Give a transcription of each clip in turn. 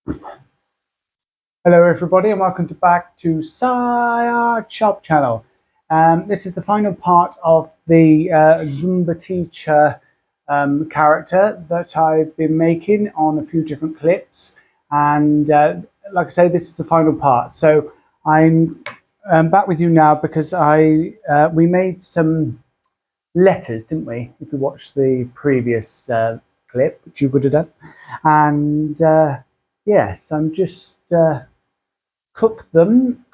Hello everybody and welcome back to Saya Chop channel. This is the final part of the Zumba teacher character that I've been making on a few different clips, and like I say, this is the final part. So I'm back with you now because we made some letters, didn't we? If you watched the previous clip, which you would have done, and yes, I'm just cooked them,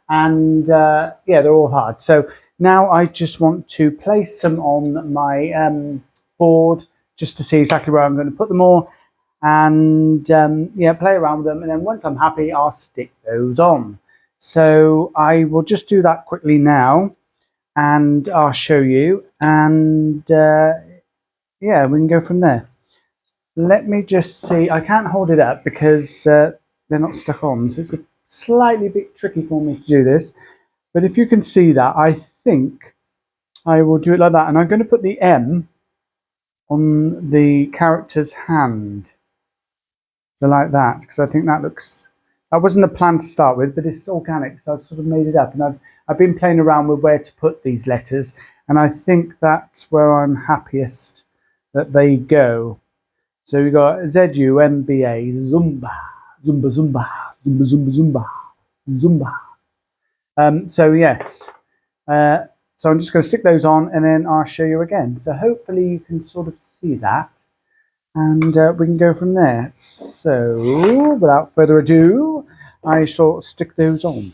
and yeah, they're all hard. So now I just want to place them on my board just to see exactly where I'm going to put them all, and yeah, play around with them, and then once I'm happy, I'll stick those on. So I will just do that quickly now, and I'll show you, and yeah, we can go from there. Let me just see. I can't hold it up because they're not stuck on, so it's a slightly bit tricky for me to do this. But if you can see that, I think I will do it like that, and I'm going to put the M on the character's hand, so like that, because I think that wasn't the plan to start with, but it's organic, so I've sort of made it up, and I've been playing around with where to put these letters, and I think that's where I'm happiest that they go. So we've got Z-U-M-B-A, Zumba, Zumba, Zumba, Zumba, Zumba, Zumba, Zumba. So yes, so I'm just going to stick those on and then I'll show you again. So hopefully you can sort of see that, and we can go from there. So without further ado, I shall stick those on.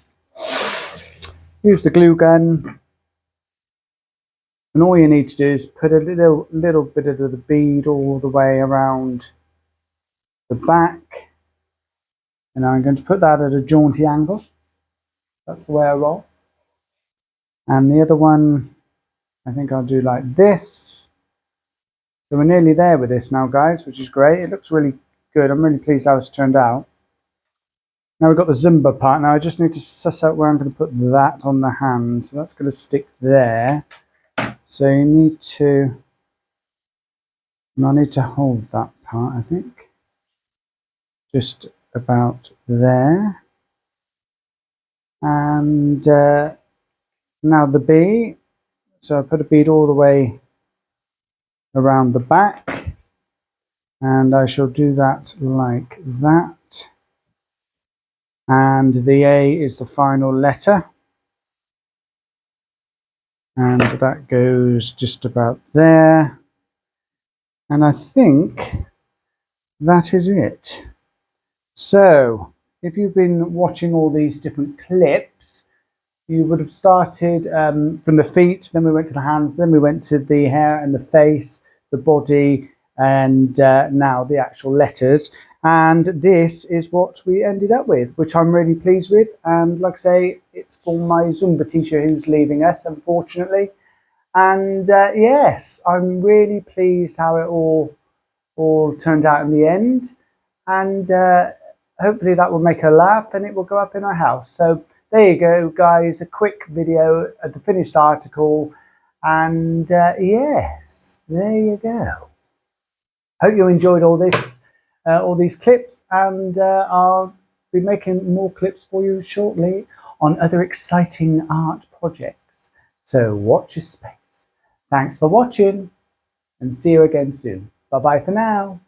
Use the glue gun. And all you need to do is put a little bit of the bead all the way around the back. And I'm going to put that at a jaunty angle. That's the way I roll. And the other one, I think I'll do like this. So we're nearly there with this now, guys, which is great. It looks really good. I'm really pleased how it's turned out. Now we've got the Zumba part. Now I just need to suss out where I'm going to put that on the hand. So that's going to stick there. So you need to, and I need to hold that part, I think. Just about there. And now the B. So I put a bead all the way around the back, and I shall do that like that. And the A is the final letter, and that goes just about there. And I think that is it. So if you've been watching all these different clips, you would have started from the feet, then we went to the hands, then we went to the hair and the face, the body, and now the actual letters. And this is what we ended up with, which I'm really pleased with. And like I say, it's for my Zumba teacher who's leaving us, unfortunately. And yes, I'm really pleased how it all turned out in the end. And hopefully that will make her laugh and it will go up in our house. So there you go, guys, a quick video of the finished article. And yes, there you go. Hope you enjoyed all these clips, and I'll be making more clips for you shortly on other exciting art projects. So watch your space. Thanks for watching, and see you again soon. Bye-bye for now.